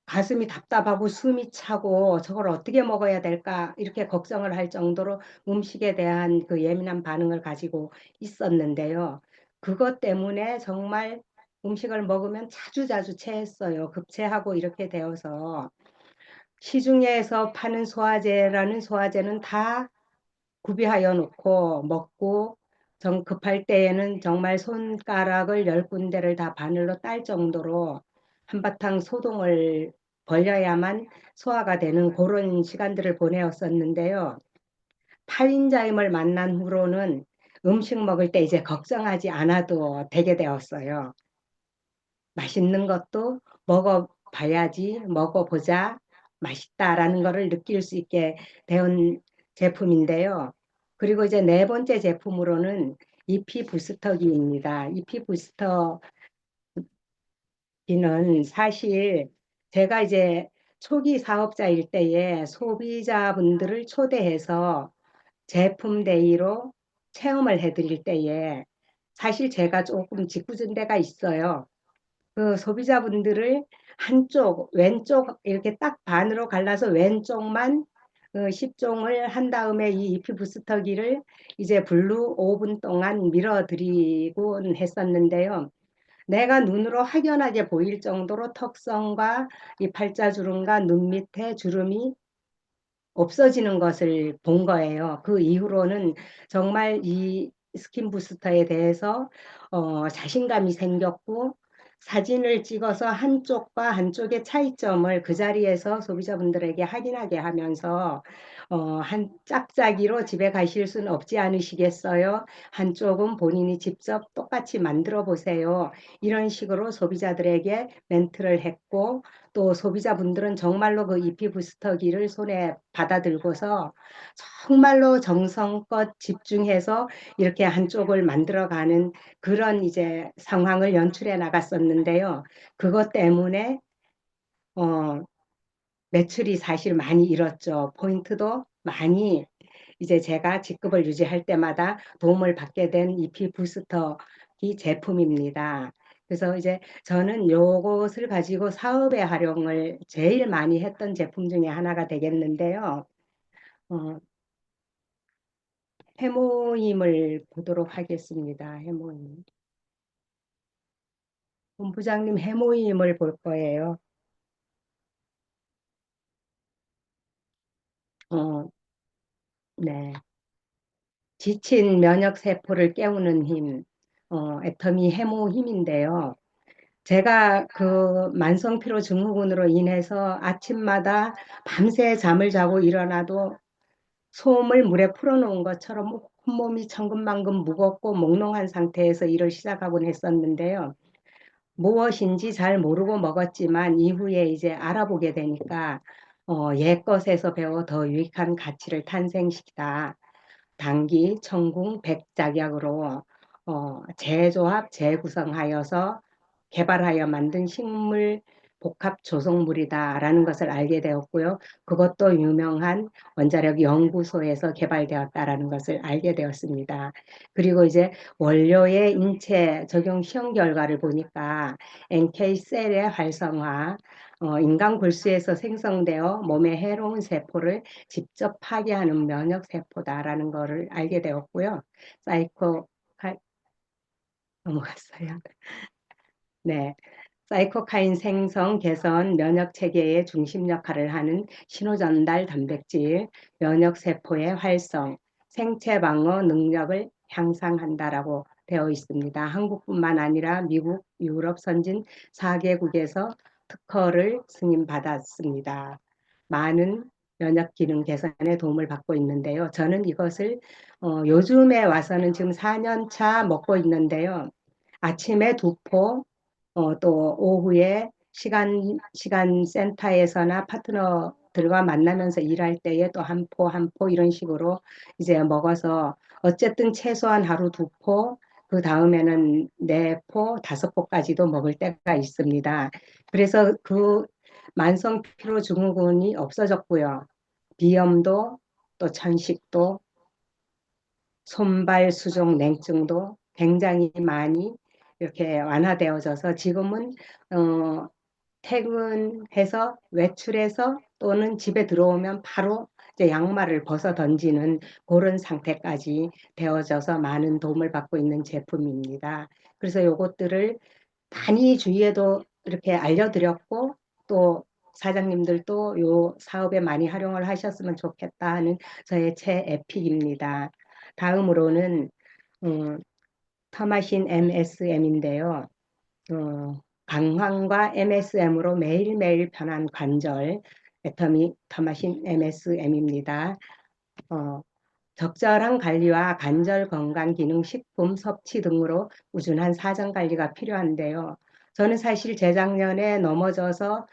가슴이 답답하고 숨이 차고 저걸 어떻게 먹어야 될까 이렇게 걱정을 할 정도로 음식에 대한 그 예민한 반응을 가지고 있었는데요. 그것 때문에 정말 음식을 먹으면 자주자주 체했어요. 급체하고 이렇게 되어서 시중에서 파는 소화제라는 소화제는 다 구비하여 놓고 먹고 급할 때에는 정말 손가락을 10군데를 다 바늘로 딸 정도로 한바탕 소동을 벌여야만 소화가 되는 그런 시간들을 보내었었는데요. 파인자임을 만난 후로는 음식 먹을 때 이제 걱정하지 않아도 되게 되었어요. 맛있는 것도 먹어봐야지, 먹어보자, 맛있다라는 것을 느낄 수 있게 된 제품인데요. 그리고 이제 4번째 제품으로는 EP 부스터기입니다. EP 부스터기는 사실 제가 이제 초기 사업자일 때에 소비자분들을 초대해서 제품 데이로 체험을 해드릴 때에 사실 제가 조금 짓궂은 데가 있어요. 그 소비자분들을 한쪽, 왼쪽 이렇게 딱 반으로 갈라서 왼쪽만 그 10종을 한 다음에 이 EP 부스터기를 이제 불로 5분 동안 밀어드리곤 했었는데요. 내가 눈으로 확연하게 보일 정도로 턱선과 이 팔자주름과 눈 밑에 주름이 없어지는 것을 본 거예요. 그 이후로는 정말 이 스킨 부스터에 대해서 자신감이 생겼고, 사진을 찍어서 한쪽과 한쪽의 차이점을 그 자리에서 소비자분들에게 확인하게 하면서 한 짝짝이로 집에 가실 수는 없지 않으시겠어요? 한쪽은 본인이 직접 똑같이 만들어 보세요. 이런 식으로 소비자들에게 멘트를 했고, 또 소비자분들은 정말로 그 EP 부스터기를 손에 받아들고서 정말로 정성껏 집중해서 이렇게 한쪽을 만들어가는 그런 이제 상황을 연출해 나갔었는데요. 그것 때문에 어, 매출이 사실 많이 잃었죠. 포인트도 많이 이제 제가 직급을 유지할 때마다 도움을 받게 된 EP 부스터 이 제품입니다. 그래서 이제 저는 요것을 가지고 사업에 활용을 제일 많이 했던 제품 중에 하나가 되겠는데요. 어, 해모임을 보도록 하겠습니다. 해모임. 본부장님 해모임을 볼 거예요. 어, 네. 지친 면역세포를 깨우는 힘, 애터미 해모 힘인데요. 제가 그 만성피로 증후군으로 인해서 아침마다 밤새 잠을 자고 일어나도 솜을 물에 풀어놓은 것처럼 온몸이 천근만근 무겁고 몽롱한 상태에서 일을 시작하곤 했었는데요. 무엇인지 잘 모르고 먹었지만 이후에 이제 알아보게 되니까 옛것에서 배워 더 유익한 가치를 탄생시키다. 당기, 청궁, 백작약으로 재조합, 재구성하여서 개발하여 만든 식물 복합 조성물이다라는 것을 알게 되었고요. 그것도 유명한 원자력 연구소에서 개발되었다라는 것을 알게 되었습니다. 그리고 이제 원료의 인체 적용 시험 결과를 보니까 NK셀의 활성화, 인간 골수에서 생성되어 몸에 해로운 세포를 직접 파괴하는 면역 세포다라는 것을 알게 되었고요. 사이코 넘어갔어요. 네. 사이코카인 생성, 개선, 면역 체계의 중심 역할을 하는 신호전달 단백질, 면역 세포의 활성, 생체 방어 능력을 향상한다라고 되어 있습니다. 한국뿐만 아니라 미국, 유럽 선진 4개국에서 특허를 승인받았습니다. 많은 면역 기능 개선에 도움을 받고 있는데요. 저는 이것을 요즘에 와서는 지금 4년 차 먹고 있는데요. 아침에 2포, 또 오후에 시간 센터에서나 파트너들과 만나면서 일할 때에 또 한 포, 한 포 이런 식으로 이제 먹어서 어쨌든 최소한 하루 2포, 그 다음에는 4포, 5포까지도 먹을 때가 있습니다. 그래서 그 만성 피로 증후군이 없어졌고요. 비염도 또 천식도 손발 수종 냉증도 굉장히 많이 이렇게 완화되어져서 지금은 퇴근해서 외출해서 또는 집에 들어오면 바로 이제 양말을 벗어 던지는 그런 상태까지 되어져서 많은 도움을 받고 있는 제품입니다. 그래서 요것들을 많이 주위에도 이렇게 알려드렸고 또 사장님들도 요 사업에 많이 활용을 하셨으면 좋겠다 하는 저의 최 에픽입니다. 다음으로는 터마신 MSM인데요. 방황과 MSM으로 매일매일 변한 관절, 터마신 MSM입니다. 적절한 관리와 관절 건강 기능 식품 섭취 등으로 꾸준한 사정 관리가 필요한데요. 저는 사실 재작년에 넘어져서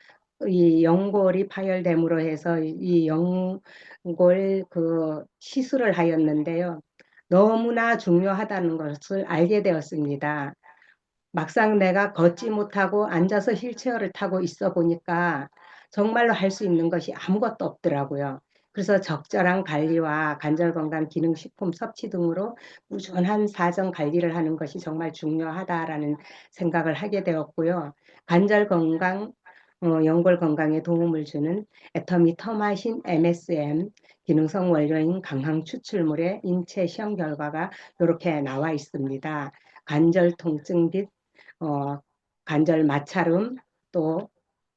이 연골이 파열됨으로 해서 이 연골 그 시술을 하였는데요. 너무나 중요하다는 것을 알게 되었습니다. 막상 내가 걷지 못하고 앉아서 휠체어를 타고 있어 보니까 정말로 할 수 있는 것이 아무것도 없더라고요. 그래서 적절한 관리와 관절건강 기능식품 섭취 등으로 꾸준한 사정 관리를 하는 것이 정말 중요하다라는 생각을 하게 되었고요. 관절건강 연골 건강에 도움을 주는 애터미 터마신 MSM 기능성 원료인 강황 추출물의 인체 시험 결과가 이렇게 나와 있습니다. 관절 통증 및 관절 마찰음, 또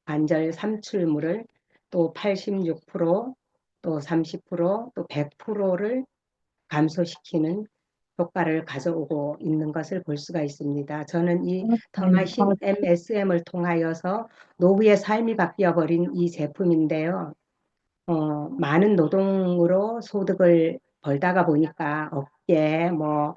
관절 삼출물을 또 86%, 또 30%, 또 100%를 감소시키는 효과를 가져오고 있는 것을 볼 수가 있습니다. 저는 이 터마신 MSM을 통하여서 노후의 삶이 바뀌어버린 이 제품인데요. 많은 노동으로 소득을 벌다가 보니까 어깨, 뭐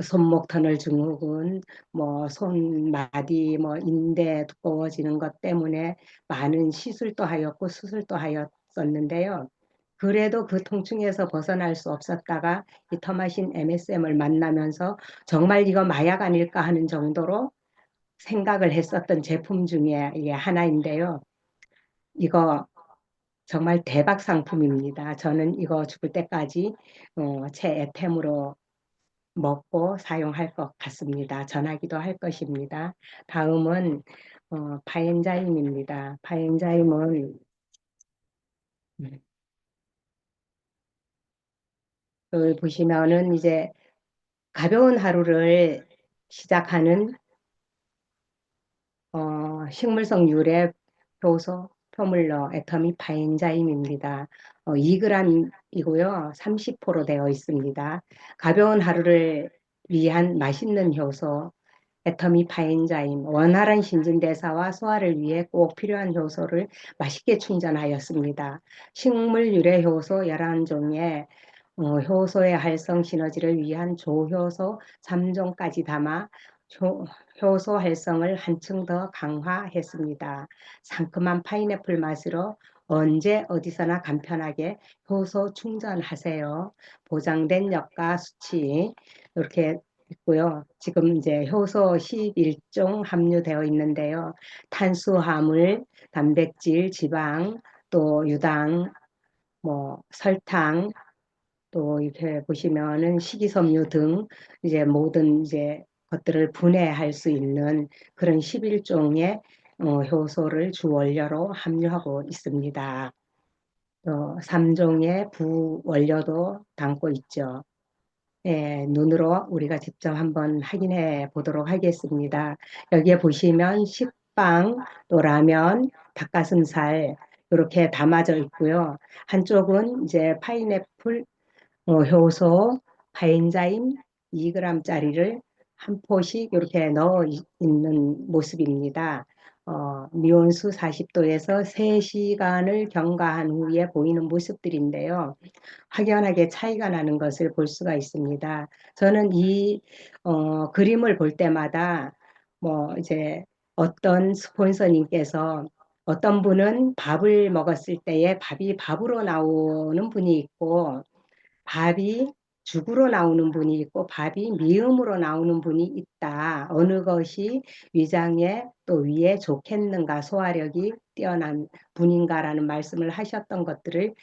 손목 터널 증후군, 뭐 손마디, 뭐 인대 두꺼워지는 것 때문에 많은 시술도 하였고 수술도 하였었는데요. 그래도 그 통증에서 벗어날 수 없었다가 이 터마신 MSM을 만나면서 정말 이거 마약 아닐까 하는 정도로 생각을 했었던 제품 중에 이게 하나인데요. 이거 정말 대박 상품입니다. 저는 이거 죽을 때까지 제 애템으로 먹고 사용할 것 같습니다. 전하기도 할 것입니다. 다음은 파엔자임입니다. 파엔자임은 보시면은 이제 가벼운 하루를 시작하는 식물성 유래 효소 표물로 애터미 파엔자임입니다. 2g이고요. 30% 되어 있습니다. 가벼운 하루를 위한 맛있는 효소 애터미 파엔자임, 원활한 신진대사와 소화를 위해 꼭 필요한 효소를 맛있게 충전하였습니다. 식물 유래 효소 11종에 효소의 활성 시너지를 위한 조효소 3종까지 담아 효소 활성을 한층 더 강화했습니다. 상큼한 파인애플 맛으로 언제 어디서나 간편하게 효소 충전하세요. 보장된 역가 수치 이렇게 있고요. 지금 이제 효소 11종 함유되어 있는데요. 탄수화물, 단백질, 지방, 또 유당, 뭐 설탕, 또 이렇게 보시면은 식이섬유 등 이제 모든 이제 것들을 분해할 수 있는 그런 11종의 효소를 주 원료로 함유하고 있습니다. 또 3종의 부원료도 담고 있죠. 예, 눈으로 우리가 직접 한번 확인해 보도록 하겠습니다. 여기에 보시면 식빵, 또 라면, 닭가슴살 이렇게 담아져 있고요. 한쪽은 이제 파인애플 효소, 파엔자임 2g짜리를 한 포씩 이렇게 넣어 있는 모습입니다. 미온수 40도에서 3시간을 경과한 후에 보이는 모습들인데요. 확연하게 차이가 나는 것을 볼 수가 있습니다. 저는 이 그림을 볼 때마다 뭐 이제 어떤 스폰서님께서 어떤 분은 밥을 먹었을 때에 밥이 밥으로 나오는 분이 있고 밥이 죽으로 나오는 분이 있고 밥이 미음으로 나오는 분이 있다. 어느 것이 위장에 또 위에 좋겠는가, 소화력이 뛰어난 분인가라는 말씀을 하셨던 것들을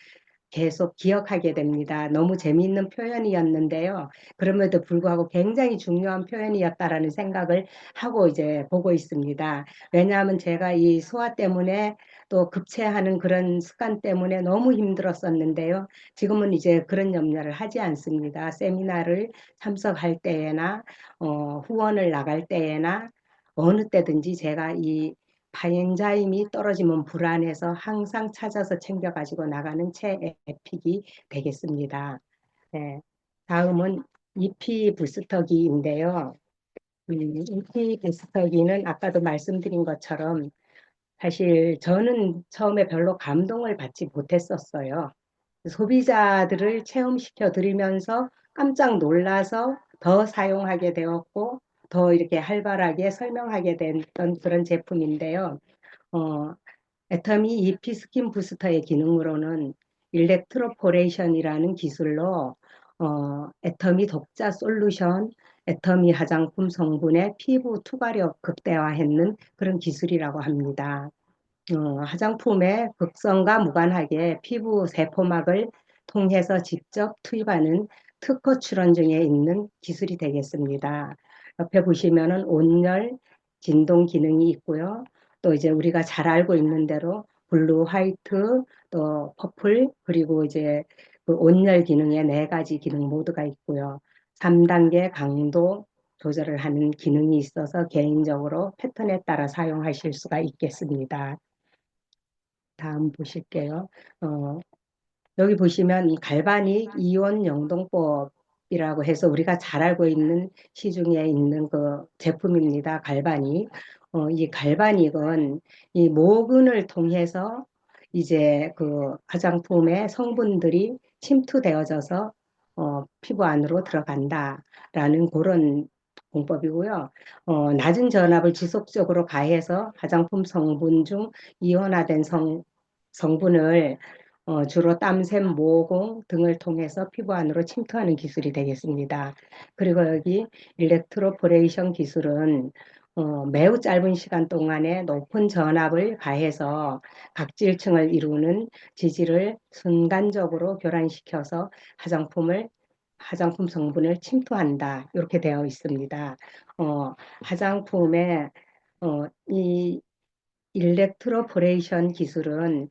계속 기억하게 됩니다. 너무 재미있는 표현이었는데요. 그럼에도 불구하고 굉장히 중요한 표현이었다라는 생각을 하고 이제 보고 있습니다. 왜냐하면 제가 이 소화 때문에 또 급체하는 그런 습관 때문에 너무 힘들었었는데요. 지금은 이제 그런 염려를 하지 않습니다. 세미나를 참석할 때에나 후원을 나갈 때에나 어느 때든지 제가 이 바엔자임이 떨어지면 불안해서 항상 찾아서 챙겨가지고 나가는 최애픽이 되겠습니다. 네. 다음은 EP 부스터기인데요. EP 부스터기는 아까도 말씀드린 것처럼 사실 저는 처음에 별로 감동을 받지 못했었어요. 소비자들을 체험시켜 드리면서 깜짝 놀라서 더 사용하게 되었고 더 이렇게 활발하게 설명하게 됐던 그런 제품인데요. 어, 애터미 EP 스킨 부스터의 기능으로는 일렉트로포레이션이라는 기술로 애터미 독자 솔루션, 애터미 화장품 성분의 피부 투과력 극대화했는 그런 기술이라고 합니다. 화장품의 극성과 무관하게 피부 세포막을 통해서 직접 투입하는 특허 출원 중에 있는 기술이 되겠습니다. 옆에 보시면은 온열 진동 기능이 있고요. 또 이제 우리가 잘 알고 있는 대로 블루, 화이트, 또 퍼플, 그리고 이제 그 온열 기능에 4가지 기능 모두가 있고요. 3단계 강도 조절을 하는 기능이 있어서 개인적으로 패턴에 따라 사용하실 수가 있겠습니다. 다음 보실게요. 여기 보시면 이 갈바닉 이온 영동법이라고 해서 우리가 잘 알고 있는 시중에 있는 그 제품입니다. 갈바닉. 이 갈바닉은 이 모근을 통해서 이제 그 화장품의 성분들이 침투되어져서 피부 안으로 들어간다라는 그런 공법이고요. 낮은 전압을 지속적으로 가해서 화장품 성분 중 이온화된 성분을 주로 땀샘, 모공 등을 통해서 피부 안으로 침투하는 기술이 되겠습니다. 그리고 여기 일렉트로포레이션 기술은 매우 짧은 시간 동안에 높은 전압을 가해서 각질층을 이루는 지질을 순간적으로 교란시켜서 화장품 성분을 침투한다. 이렇게 되어 있습니다. 화장품에 이 일렉트로포레이션 기술은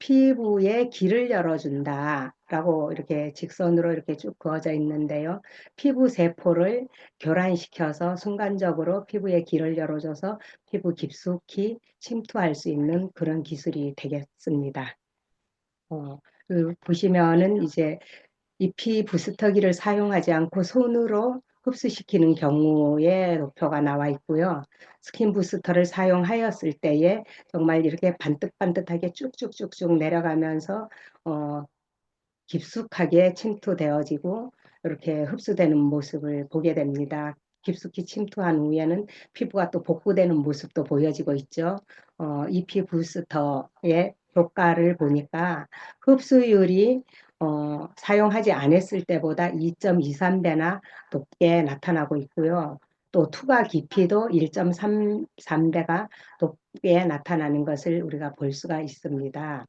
피부에 길을 열어준다라고 이렇게 직선으로 이렇게 쭉 그어져 있는데요. 피부 세포를 교란시켜서 순간적으로 피부에 길을 열어줘서 피부 깊숙이 침투할 수 있는 그런 기술이 되겠습니다. 보시면은 이제 잎이 부스터기를 사용하지 않고 손으로 흡수시키는 경우의 도표가 나와 있고요. 스킨 부스터를 사용하였을 때에 정말 이렇게 반듯반듯하게 쭉쭉쭉쭉 내려가면서 깊숙하게 침투되어지고 이렇게 흡수되는 모습을 보게 됩니다. 깊숙이 침투한 후에는 피부가 또 복구되는 모습도 보여지고 있죠. EP 부스터의 효과를 보니까 흡수율이 사용하지 않았을 때보다 2.23배나 높게 나타나고 있고요. 또 투과 깊이도 1.33배가 높게 나타나는 것을 우리가 볼 수가 있습니다.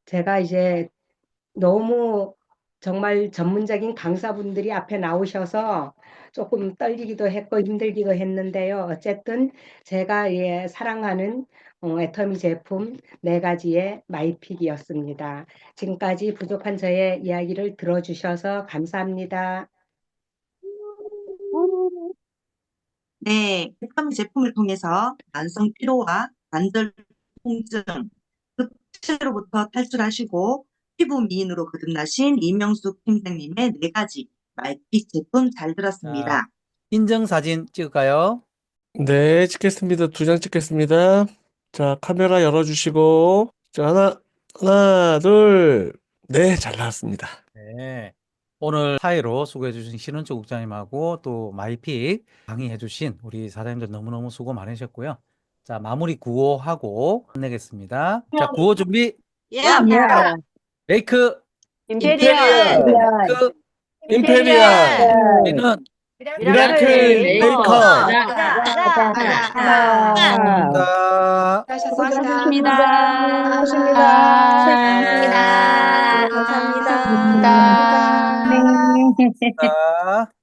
제가 이제 너무 정말 전문적인 강사분들이 앞에 나오셔서 조금 떨리기도 했고 힘들기도 했는데요. 어쨌든 제가 사랑하는 애터미 제품 4가지의 마이픽이었습니다. 지금까지 부족한 저의 이야기를 들어주셔서 감사합니다. 네, 애터미 제품을 통해서 만성 피로와 관절 통증, 흑체로부터 탈출하시고 피부 미인으로 거듭나신 이명숙 팀장님의 4가지 마이픽 제품 잘 들었습니다. 인증사진 찍을까요? 네, 찍겠습니다. 2장 찍겠습니다. 자, 카메라 열어주시고. 자, 하나, 둘. 네, 잘 나왔습니다. 네. 오늘 사회로 수고해주신 신은철 국장님하고 또 마이픽 강의해주신 우리 사장님들 너무너무 수고 많으셨고요. 자, 마무리 구호하고 끝내겠습니다. 자, 구호 준비. 메이크 임페리얼 메이크 임페리얼 우리는 미라클 메이커. 감사합니다. 수고하셨습니다. 감사합니다. 감사합니다.